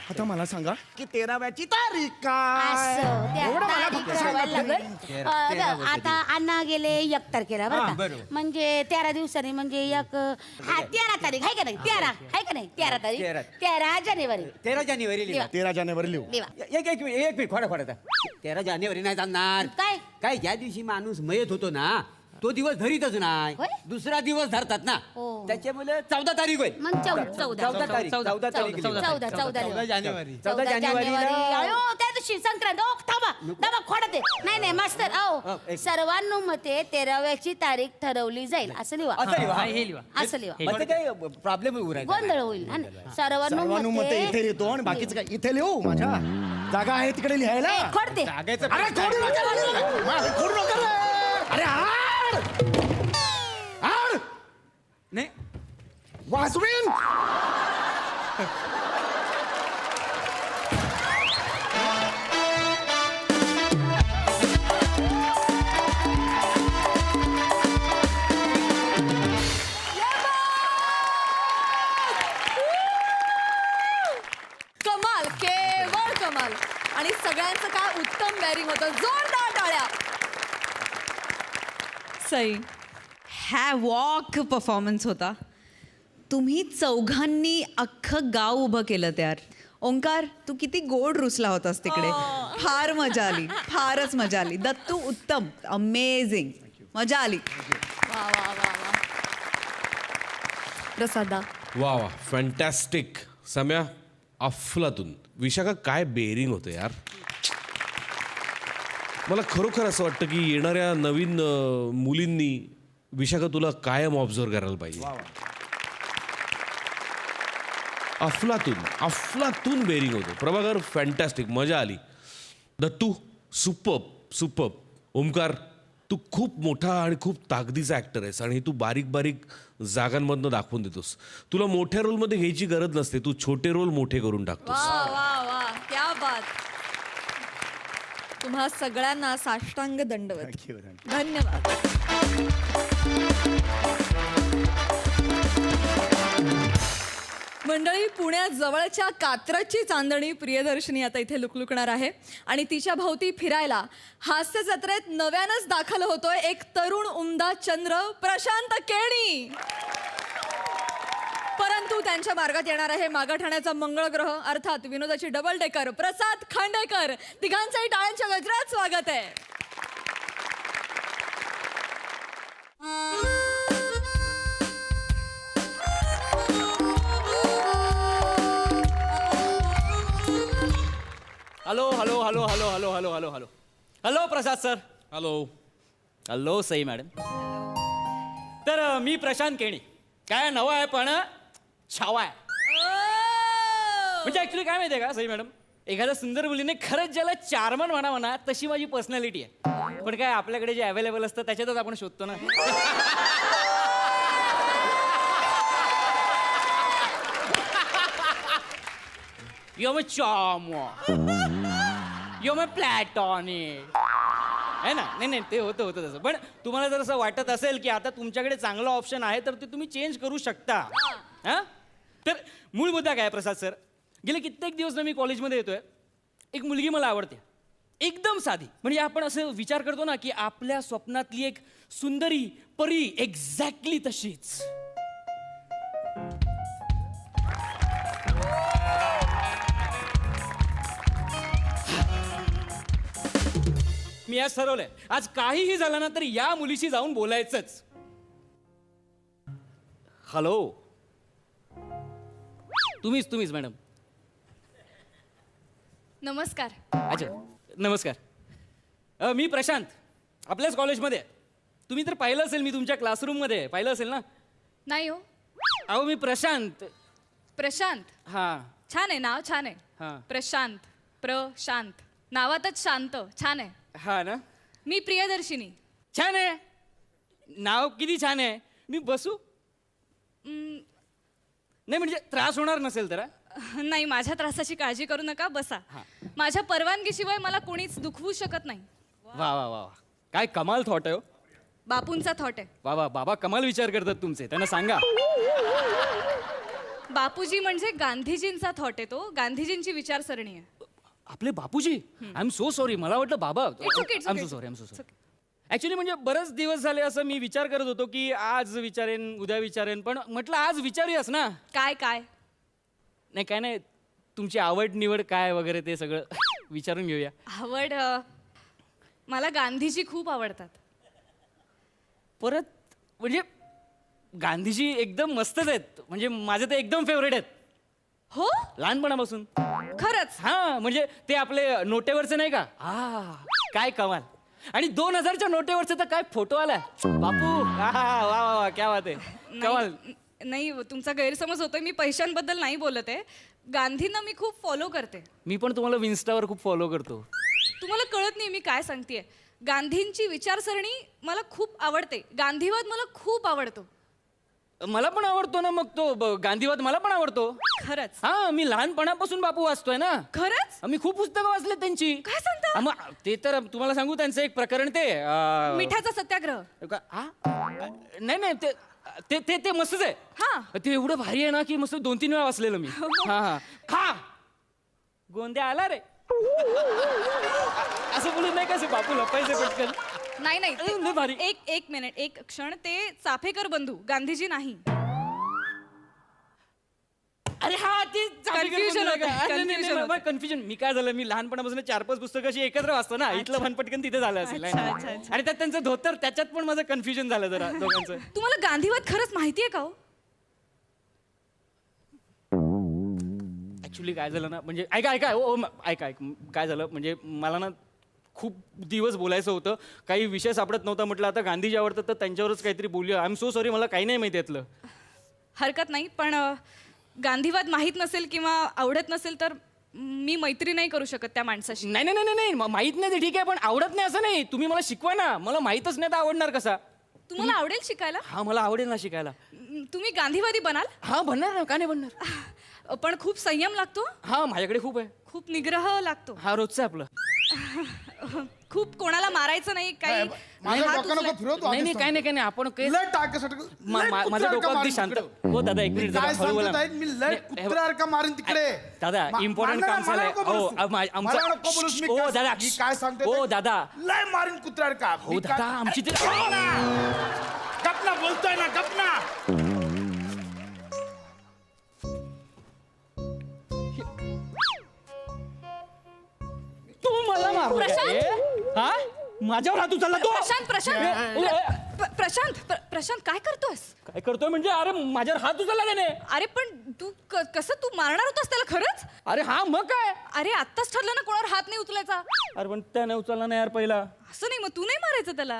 आता मला सांगा की 13व्याची तारीख काय असं त्या एवढं मला तारीख फक्त सांगा ठरवायला लागेल. बघ, आता अण्णा गेले 1 तारखेला बरं का म्हणजे 13 दिवसांनी म्हणजे 13 तारीख आहे का नाही 13 आहे का नाही 13 तारीख 13 जानेवारी 13 जानेवारी लिहा 13 जानेवारी लिहू लिवा. एक मिनिट खोडा आता 13 जानेवारी नाही जाणार काय काय ज्या दिवशी माणूस मयत होतो ना तो दिवस धरीतच नाही होय? दुसरा दिवस धरतात ना हो. त्याच्यामुळे 14 तारीख होईल मग 14 तारीख 14 तारीख लिहा. 14 जानेवारी 14 जानेवारीला अयो त्या दिवशी संक्रांत ओ थांबा खोडा ते नाही मास्तर अहो सर्वानुमते 13व्याची तारीख ठरवली जाईल असं लिहा असं लिहा. हा, हे लिहा असं लिहा मग ते काय प्रॉब्लेम उरायचा गोंधळ होईल हा ना? सर्वानुमते सर्वानुमते इथे लिहितो आणि बाकीचं काय इथे लिहू माझ्या जागा आहे तिकडे लिहायला खोडते अरे खोडू नका, माझं खोडू नका रे. अरे आड नाही वासवीन कमाल केवळ कमाल आणि सगळ्यांचं काय उत्तम बॅरिंग होतं जोरदार टाळ्या सई हॅवॉक परफॉर्मन्स होता तुम्ही चौघांनी अख्खं गाव उभं केलं त्यार ओंकार तू किती गोड रुसला होतास तिकडे फार मजा आली फारच मजा आली दत्तू उत्तम अमेझिंग मजा आली वा वा वा वा प्रसादा वा वा फॅन्टॅस्टिक सम्या अफलातून विशाखा काय बेरिंग होतं यार मला खरोखर असं वाटतं की येणाऱ्या नवीन मुलींनी विशाखा तुला कायम ऑब्झर्व करायला पाहिजे अफलातून बेरिंग होतं प्रभाकर फॅन्टॅस्टिक मजा आली दत्तू सुपर्ब ओमकार तू खूप मोठा आणि खूप ताकदीचा ॲक्टर आहेस आणि तू बारीक बारीक जागांमधनं दाखवून देतोस तुला मोठ्या रोलमध्ये घ्यायची गरज नसते तू छोटे रोल मोठे करून टाकतोस वा वा वा क्या बात तुम्हा सगळ्यांना साष्टांग दंडवत धन्यवाद मंडळी पुण्यात जवळच्या कात्रजची चांदणी प्रियदर्शनी आता इथे लुकलुकणार आहे आणि तिच्या भोवती फिरायला हास्य जत्रेत नव्यानंच दाखल होतोय एक तरुण उमदा चंद्र प्रशांत केणी परंतु त्यांच्या मार्गात येणार आहे मागाठाण्याचा मंगळ ग्रह अर्थात विनोदाची डबल डेकर प्रसाद खांडेकर तिघांचंही टाळ्यांच्या गजरात स्वागत आहे hello hello hello hello hello hello hello hello hello Prasad sir hello hello Sai madam तर मी प्रशांत केणी काय नवं आहे पण छावा आहे म्हणजे ॲक्च्युली काय माहिती आहे का सई मॅडम एखाद्या सुंदर मुलीने खरंच ज्याला चार्मन म्हणा तशी माझी पर्सनॅलिटी आहे पण काय आपल्याकडे जे अवेलेबल असतं त्याच्यातच आपण शोधतो ना You're my charmer. You're my platonic. आहे ना नाही ते होतं तसं पण तुम्हाला जर असं वाटत असेल की आता तुमच्याकडे चांगलं ऑप्शन आहे तर ते तुम्ही चेंज करू शकता हां तर मूळ मुद्दा काय प्रसाद सर गेले कित्येक दिवस ना मी कॉलेजमध्ये येतोय एक मुलगी मला आवडते एकदम साधी म्हणजे आपण असं विचार करतो ना की आपल्या स्वप्नातली एक सुंदरी परी एक्झॅक्टली तशीच मी आज ठरवलंय, आज काहीही झालं ना तर या मुलीशी जाऊन बोलायचंच. हॅलो, तुम्हीच मॅडम. नमस्कार. अच्छा, नमस्कार. मी प्रशांत, आपल्याच कॉलेजमध्ये आहे. तुम्ही तर पाहिलं असेल, मी तुमच्या क्लासरूममध्ये आहे. पाहिलं असेल ना? नाही हो. अहो, मी प्रशांत. प्रशांत. हां छान आहे नाव, छान आहे. हां प्रशांत. प्रशांत नावातच शांत. छान आहे. हां ना, मी प्रियदर्शिनी. छान आहे. नाव किती छान आहे. मी बसू? नाही म्हणजे त्रास होणार नसेल तर. नाही, माझ्या त्रासाची काळजी करू नका, बसा. माझ्या परवानगीशिवाय मला कोणीच दुखवू शकत नाही. वा वा वा, काय कमाल थॉट आहे हो. बापूंचा थॉट आहे. वा वा, बाबा कमाल विचार करतात तुमचे, त्यांना सांगा. बापूजी म्हणजे गांधीजींचा थॉट आहे तो. गांधीजींची विचारसरणी आहे. आपले Bapuji? I am so sorry, मला वाटलं बाबा. It's okay, it's I am okay. So sorry. Actually म्हणजे बरेच दिवस झाले असं मी विचार करत होतो की आज विचारेन, उद्या विचारेन, पण म्हटलं आज विचारूयास ना. काय काय? नाही काय नाही, तुमची आवड निवड काय वगैरे ते सगळं विचारून घेऊया. आवड मला गांधीजी खूप आवडतात. परत म्हणजे गांधीजी एकदम मस्तच आहेत. म्हणजे माझे ते एकदम फेवरेट आहेत हो, लहानपणापासून. खरंच. हा म्हणजे ते आपले नोटेवरचे नाही का, काय कमाल. आणि 2000च्या नोटेवरचे तर काय फोटो आलाय बापू. वा वा वा, क्या बात आहे, कमाल. नाही, तुमचा गैरसमज होतोय. मी पैशांबद्दल नाही बोलत आहे. गांधींना मी खूप फॉलो करते. मी पण तुम्हाला इन्स्टावर खूप फॉलो करतो. तुम्हाला कळत नाही मी काय सांगतेय. गांधींची विचारसरणी मला खूप आवडते. गांधीवाद मला खूप आवडतो. मला पण आवडतो ना मग तो गांधीवाद, मला पण आवडतो. खरंच? हा, मी लहानपणापासून बापू वाचतोय ना. खरंच? मी खूप पुस्तकं वाचले त्यांची. काय सांगता? मग ते तर तुम्हाला सांगू, त्यांचं एक प्रकरण ते मिठाचा सत्याग्रह. नाही नाही, ते ते ते मस्तच आहे. हा. ते एवढं भारी आहे ना की मस्त 2-3 वेळा वाचलेलं मी. हा हा, खा गोंद्या आला रे, असं बोलून नाही कसं बापू लपायचे पटकन. नाही लय भारी. नाही, एक मिनिट, एक क्षण. ते चाफेकर बंधू, गांधीजी नाही. अरे हा, ते Confusion होतं. कन्फ्युजन. मी काय झालं, मी लहानपणापासून 4-5 पुस्तकं अशी एकत्र वाचतो ना, इथलं भान पटकन तिथे झालं असेल. अच्छा, अच्छा, अच्छा. आणि त्यात त्यांचं धोतर, त्याच्यात पण माझं कन्फ्युजन झालं जरा दोघांचं. तुम्हाला गांधीवाद खरंच माहितीये का हो? ऍक्च्युली काय झालं ना, म्हणजे ऐका काय झालं म्हणजे मला ना खूप दिवस बोलायचं होतं, काही विषय सापडत नव्हता. म्हटलं आता गांधीजी आवडतात तर त्यांच्यावरच काहीतरी बोलूया. आय एम सो सॉरी, मला काही नाही माहिती यातलं. हरकत नाही, पण गांधीवाद माहीत नसेल किंवा आवडत नसेल तर मी मैत्री नाही करू शकत त्या माणसाशी. नाही नाही नाही नाही, माहित नाही ते ठीक आहे, पण आवडत नाही असं नाही. तुम्ही मला शिकवा ना, मला माहीतच नाही तर आवडणार कसा. तुम्हाला आवडेल शिकायला? हा, मला आवडेल ना शिकायला. तुम्ही गांधीवादी बनाल? हा, बनणार ना, का नाही बनणार. पण खूप संयम लागतो. हा, माझ्याकडे खूप आहे. खूप निग्रह लागतो. हा, रोजचं आपलं. खूप कोणाला मारायचं नाही, काही माझ्या हात डोक्यानं उचलाय- फिरवतो नाही नाही, काय नाही आपण काही लय टाकेसाठी माझं डोकं अगदी शांत. हो दादा, एक मिनिट जरा काय हळू बोला. सांगतो मी लय नाही, हे बघ, कुत्र्यासारखा मारीन तिकडे. दादा इम्पॉर्टंट काम मला झालंय. नको हो बोलूस. मला नको बोलूस, मी हो दादा, मी काय सांगते हो दादा, लय मारीन कुत्र्यासारखा. हो दादा, आमची ते गपना बोलतोय ना, गपना. तू मला मारू हा, माझ्यावर हात उचलला तो. प्रशांत काय करतोस? काय करतोय म्हणजे, अरे माझ्यावर हात उचलला त्याने. अरे पण तू कसं, तू मारणार होतास त्याला खरंच? अरे हा, मग काय. अरे आत्ताच ठरलं ना कोणावर हात नाही उचलायचा. अरे पण त्याने उचलला नाही यार पहिला. असं नाही, मग तू नाही मारायचं त्याला.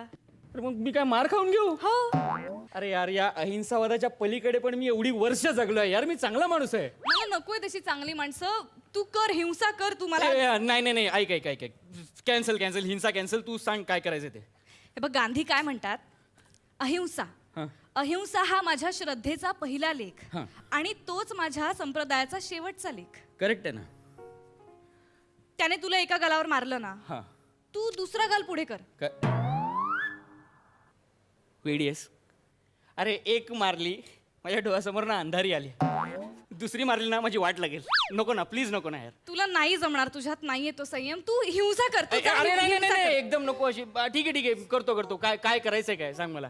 अरे मग मी काय मार खाऊन घेऊ? हो. अरे यार, या अहिंसावादाच्या पलीकडे पण मी एवढी वर्ष जगलोय यार. मी चांगला माणूस आहे. मला नकोय तशी चांगली माणसं. तू कर, हिंसा कर. तू मला नाही नाही नाही, ऐक कॅन्सल हिंसा कॅन्सल. तू सांग काय करायचं ते. हे बघ, गांधी काय म्हणतात, अहिंसा. अहिंसा हा माझ्या श्रद्धेचा पहिला लेख आणि तोच माझ्या संप्रदायाचा शेवटचा लेख. करेक्ट आहे ना. त्याने तुला एका गालावर मारलं ना, तू दुसरा गाल पुढे कर. वेडी आहेस. अरे एक मारली, माझ्या डोळ्यासमोर ना अंधारी आली. दुसरी मारली ना, माझी वाट लागेल. नको ना, प्लीज नको ना यार. तुला नाही जमणार, तुझ्यात नाहीये तो संयम. तू हिंसा करतो. अरे नाही नाही नाही, एकदम नको अशी. ठीक आहे करतो. काय करायचंय, काय सांग मला.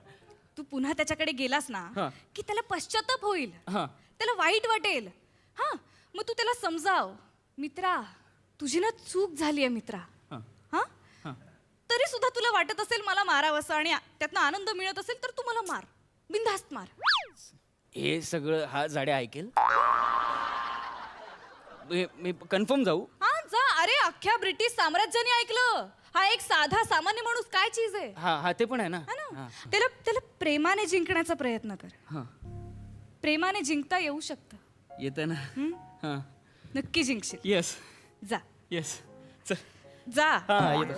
तू पुन्हा त्याच्याकडे गेलास ना की त्याला पश्चाताप होईल, त्याला वाईट वाटेल. हा, मग तू त्याला समजाव, मित्रा तुझी ना चूक झाली आहे मित्रा. हा, तरी सुद्धा तुला वाटत असेल मला मारावंसं आणि त्यातनं आनंद मिळत असेल तर तू मला मार, बिनधास्त मार. हे सगळं हा जाड्या ऐकेल? मी कन्फर्म जाऊ? हा जा. अरे अख्ख्या ब्रिटिश साम्राज्याने ऐकलं. हा एक साधा सामान्य माणूस काय चीज आहे. हा हा ते पण आहे ना. है ना? त्याला प्रेमाने जिंकण्याचा प्रयत्न कर. हा प्रेमाने जिंकता येऊ शकतं. येतं ना. हा नक्की जिंकशील. येस जा येस चल. जा. हा येतो.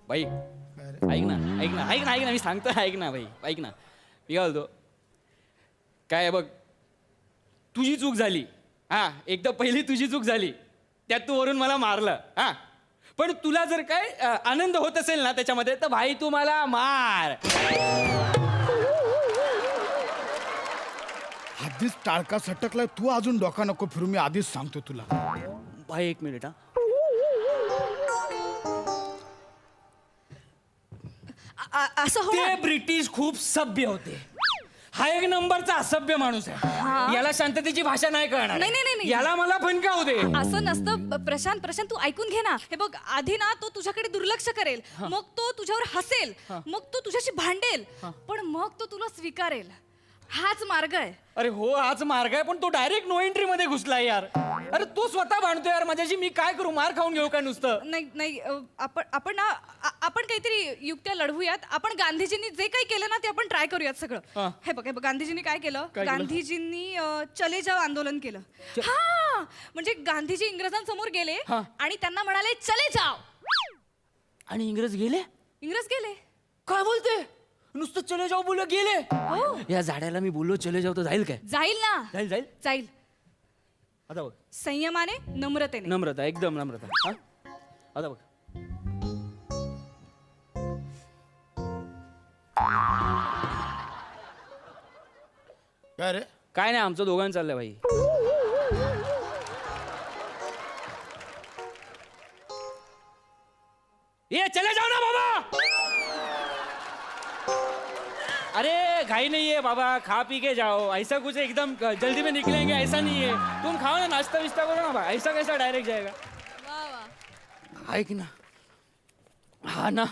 बाई ऐक ना ऐक ना ऐक ना ऐक ना मी सांगतो ऐक ना भाई ऐक ना मी काय बोलतो काय आहे बघ तुझी चूक झाली हा एकदा पहिली तुझी चूक झाली त्यात तू वरून मला मारलं हा पण तुला जर काय आनंद होत असेल ना त्याच्यामध्ये तर भाई तू मला मार. आधीच टाळका सटकलाय तू अजून डोका नको फिरू मी आधीच सांगतो तुला. भाई एक मिनिट हा असं हो. ते ब्रिटिश खूप सभ्य होते. हा एक नंबरचा असभ्य माणूस आहे. याला शांततेची भाषा नाही कळणार. नाही, नाही, नाही. याला मला फणकावू दे. असं नसतं प्रशांत. प्रशांत तू ऐकून घे ना. हे बघ आधी ना तो तुझ्याकडे दुर्लक्ष करेल, मग तो तुझ्यावर हसेल, मग तो तुझ्याशी भांडेल, पण मग तो तुला स्वीकारेल. हाच मार्ग आहे. अरे हो हाच मार्ग आहे पण तो डायरेक्ट नो एंट्री मध्ये घुसलाय यार. अरे तो स्वतः भांडतो यार माझ्याशी. मी काय करू मार खाऊन घेऊ काय नुसतं. नाही नाही आपण ना आपण काहीतरी युक्त्या लढवूयात. आपण गांधीजींनी जे काही केलं ना ते आपण ट्राय करूयात सगळं. हे बघ गांधीजींनी काय केलं. गांधीजींनी चले जाव आंदोलन केलं. हा म्हणजे गांधीजी इंग्रजांसमोर गेले आणि त्यांना म्हणाले चले जाव. आणि इंग्रज गेले. इंग्रज गेले. काय बोलते नुसतं चले जाऊ बोल गेले. हो या झाड्याला मी बोललो चले जाऊ तर जाईल काय. जाईल ना. जाईल जाईल. जाईल. आता बघ संयमाने नम्रतेने. नम्रता एकदम नम्रता. हा आता बघ काय रे काय नाही आमचं दोघांचं चाललंय भाई. ये चले जाओ ना बाबा. अरे घाई नहीं है बाबा खा पी के जाओ. ऐसा कुछ एकदम जल्दी में निकलेंगे ऐसा नहीं है. तुम खाओ ना नाश्ता विस्ता करो ना भाई. ऐसा कैसा डायरेक्ट जाएगा. ऐक ना हा ना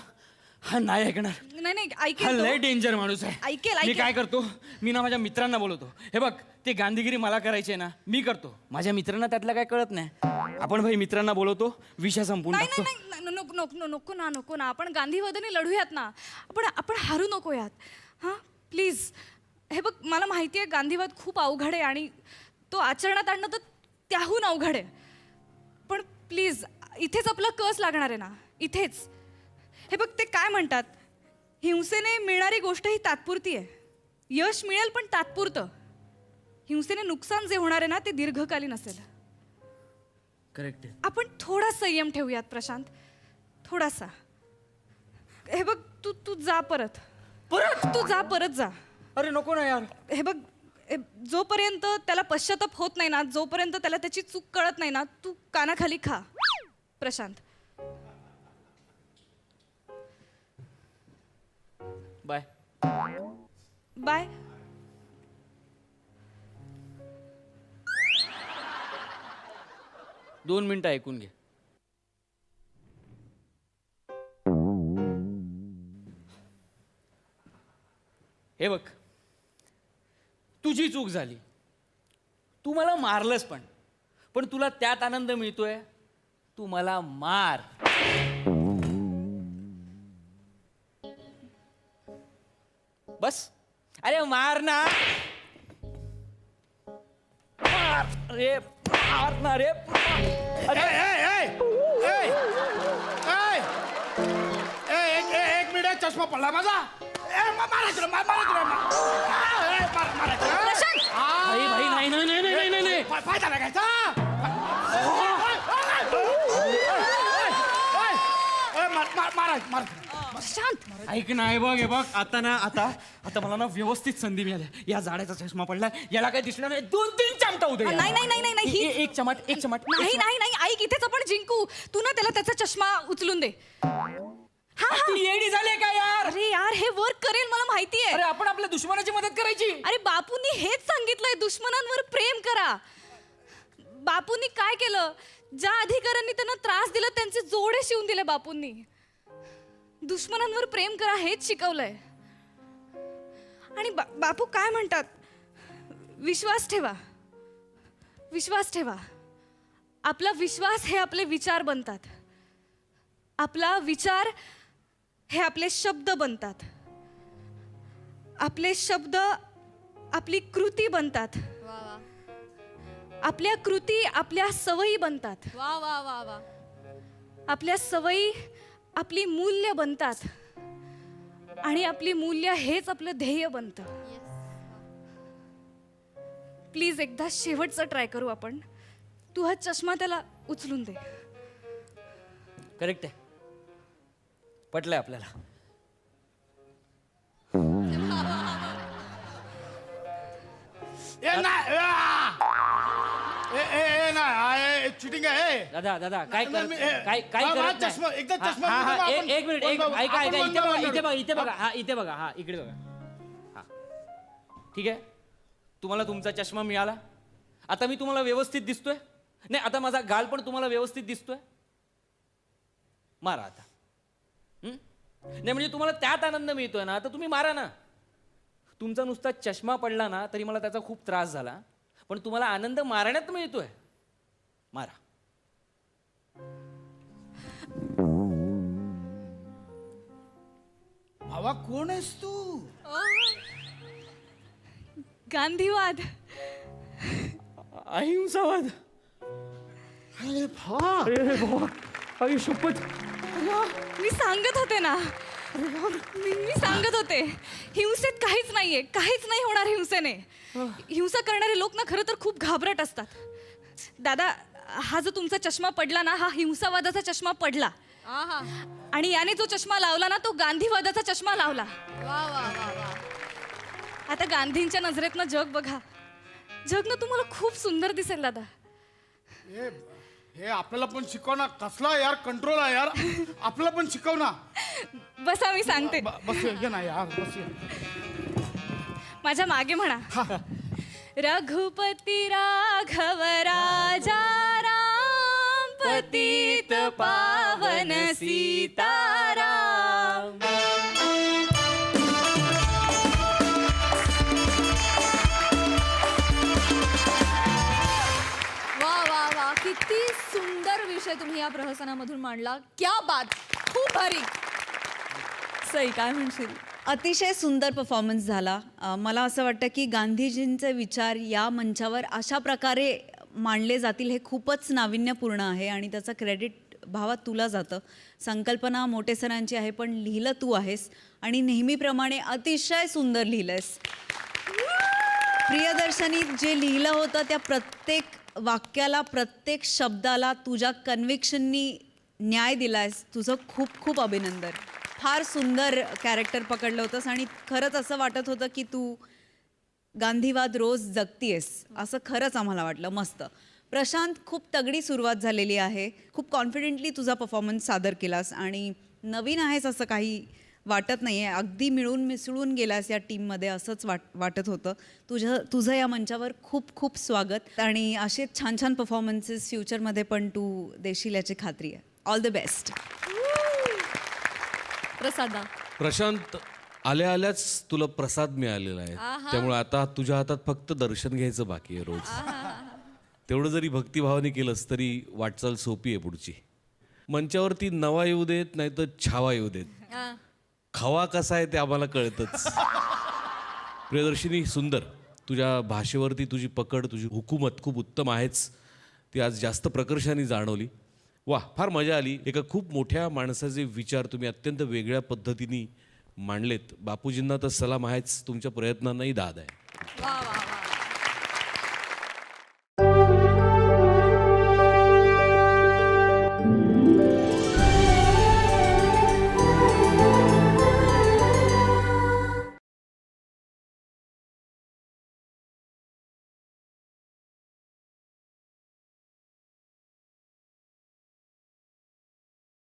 हा नाही ऐकणार. नाही नाही हा ऐकेल लय तो. डेंजर माणूस आहे. ऐकेल, मी ऐकेल. काय करतो मी ना माझ्या मित्रांना बोलवतो. हे बघ ते गांधीगिरी मला करायची आहे ना मी करतो. माझ्या मित्रांना त्यातलं काय कळत नाही. आपण भाई मित्रांना बोलवतो विषय संपून नाही टाकतो. नाही नाही नको नको नको ना नको ना. आपण गांधीवादाने लढूयात ना. आपण हारू नकोयात. हां प्लीज. हे बघ मला माहिती आहे गांधीवाद खूप अवघड आहे आणि तो आचरणात आणणं तर त्याहून अवघड आहे. पण प्लीज इथेच आपला कस लागणार आहे ना इथेच. हे बघ ते काय म्हणतात हिंसेने मिळणारी गोष्ट ही तात्पुरती आहे. यश मिळेल पण तात्पुरतं. हिंसेने नुकसान जे होणार आहे ना ते दीर्घकालीन असेल. करेक्ट आहे. आपण थोडा संयम ठेवूयात प्रशांत. थोडासा. हे बघ तू तू जा परत. तू जा परत जा. अरे नको ना यार. हे बघ जोपर्यंत त्याला पश्चाताप होत नाही ना जोपर्यंत त्याला त्याची चूक कळत नाही ना तू कानाखाली खा प्रशांत. Bye bye. दोन मिनिटं ऐकून घे. हे बघ तुझी चूक झाली. तू मला मारलंस पण तुला त्यात आनंद मिळतोय. तू मला मार. बस अरे मार ना. मार रे मार ना रे. अरे एक मिनिट चष्मा पडला माझा. मारायचं भाई भाई नाही नाही नाही नाही नाही नाही. फायदा लागायचा. प्रशांत ऐक ना हे बघ हे बघ आता ना आता मला ना व्यवस्थित संधी मिळाली. या झाडाचा चष्मा पडलाय याला काय दिसलं नाही. 2-3 चामटा होते. नाही नाही नाही नाही नाही एक चमाट एक चमाट. नाही नाही नाही ऐक इथेच आपण जिंकू. तू ना त्याला त्याचा चष्मा उचलून दे. तू येडी झाले का यार. अरे यार हे वर्क करेल मला माहिती आहे. अरे आपण आपल्या दुश्मनाची मदत करायची. अरे बापूंनी हेच सांगितलंय, दुश्मनांवर प्रेम करा. बापूंनी काय केलं, ज्या अधिकाऱ्यांनी त्यांना त्रास दिला त्यांचे जोडे शिवून दिले बापूंनी. दुश्मनांवर प्रेम करा हेच शिकवलंय. आणि बापू काय म्हणतात, विश्वास ठेवा, विश्वास ठेवा. आपला विश्वास हे आपले विचार बनतात, आपला विचार हे आपले शब्द बनतात, आपले शब्द आपली कृती बनतात, आपल्या कृती आपल्या सवयी बनतात, वा वा वा वा. आपल्या सवयी आपली मूल्य बनतात आणि आपली मूल्य हेच आपलं ध्येय बनतं. प्लीज एकदा शेवटचं ट्राय करू आपण. तू हा चष्मा त्याला उचलून दे. करेक्ट आहे, पटलंय आपल्याला. चिटिंग आहे. दादा दादा काय नाही, करत मी- काय काय हा, करत चष्मा- नाही. एकदा हा, चष्मा हा, बघू हा, ना एक आपण. एक मिनिट बोल बाबा, ऐका आपण ऐका, बोल इथे बघा बाबा, इथे बघा इथे बघा. हा इथे बघा, हा इकडे बघा. हा ठीक आहे, तुम्हाला तुमचा चष्मा मिळाला. आता मी तुम्हाला व्यवस्थित दिसतोय. नाही आता माझा गाल पण तुम्हाला व्यवस्थित दिसतोय. मारा आता. नाही म्हणजे तुम्हाला त्यात आनंद मिळतोय ना, तर तुम्ही मारा ना. तुमचा नुसता चष्मा पडला ना तरी मला त्याचा खूप त्रास झाला, पण तुम्हाला आनंद मारण्यात मिळतोय. मारा. भावा कोण आहेस तू? गांधीवाद, अहिंसावाद. अरे भावा, आई शपथ. मी सांगत होते ना, मी सांगत होते हिंसेत काहीच नाहीये, काहीच नाही होणार हिंसेने. हिंसा करणारे लोक ना खरं तर खूप घाबरट असतात. दादा, हा जो तुमचा चष्मा पडला ना, हा हिंसावादाचा चष्मा पडला. आणि याने जो चष्मा लावला ना, तो गांधीवादाचा चष्मा लावला. आता गांधींच्या नजरेतनं जग बघा. जग ना तुम्हाला खूप सुंदर दिसेल दादा. हे आपल्याला पण शिकव ना. कसला यार कंट्रोल आहे यार, आपल्याला पण शिकव ना. बसा मी सांगते. बस ये ना यार, बस ये. माझ्या मागे म्हणा, रघुपती राघव राजा राम पतित पावन सीताराम. वा वा वा, किती सुंदर विषय तुम्ही या प्रहसनामधून मांडला. क्या बात, खूप भारी. सई काय म्हणशील? अतिशय सुंदर परफॉर्मन्स झाला. मला असं वाटतं की गांधीजींचे विचार या मंचावर अशा प्रकारे मांडले जातील हे खूपच नाविन्यपूर्ण आहे आणि त्याचं क्रेडिट भावा तुला जातं. संकल्पना मोठे सरांची आहे, पण लिहिलं तू आहेस आणि नेहमीप्रमाणे अतिशय सुंदर लिहिलंयस. प्रियदर्शनी जे लिहिलं होतं त्या प्रत्येक वाक्याला, प्रत्येक शब्दाला तुझ्या कन्व्हिक्शननी न्याय दिलायस. तुझं खूप खूप अभिनंदन. फार सुंदर कॅरेक्टर पकडलं होतंस आणि खरंच असं वाटत होतं की तू गांधीवाद रोज जगतीयस असं खरंच आम्हाला वाटलं. मस्त. प्रशांत, खूप तगडी सुरुवात झालेली आहे. खूप कॉन्फिडेंटली तुझा परफॉर्मन्स सादर केलास आणि नवीन आहेस असं काही वाटत नाही आहे. अगदी मिळून मिसळून गेलास या टीममध्ये असंच वाटत होतं. तुझं या मंचावर खूप खूप स्वागत आणि असे छान छान परफॉर्मन्सेस फ्युचरमध्ये पण तू देशील याची खात्री आहे. All the best. प्रसादा, प्रशांत, आल्या आल्याच तुला प्रसाद मिळालेला आहे, त्यामुळे आता तुझ्या हातात फक्त दर्शन घ्यायचं बाकी आहे रोज. तेवढं जरी भक्तिभावाने केलंस तरी वाटचाल सोपी आहे पुढची. मंचावरती नवा येऊ देत नाही तर छावा येऊ देत, खवा कसा आहे ते आम्हाला कळतच. प्रियदर्शिनी, सुंदर. तुझ्या भाषेवरती तुझी पकड, तुझी हुकूमत खूप उत्तम आहेच. ती आज जास्त प्रकर्षाने जाणवली. वा, फार मजा आली. एका खूप मोठ्या माणसाचे विचार तुम्ही अत्यंत वेगळ्या पद्धतीने मांडलेत. बापूजींना तर सलाम आहेच, तुमच्या प्रयत्नांनाही दाद आहे. वा वा.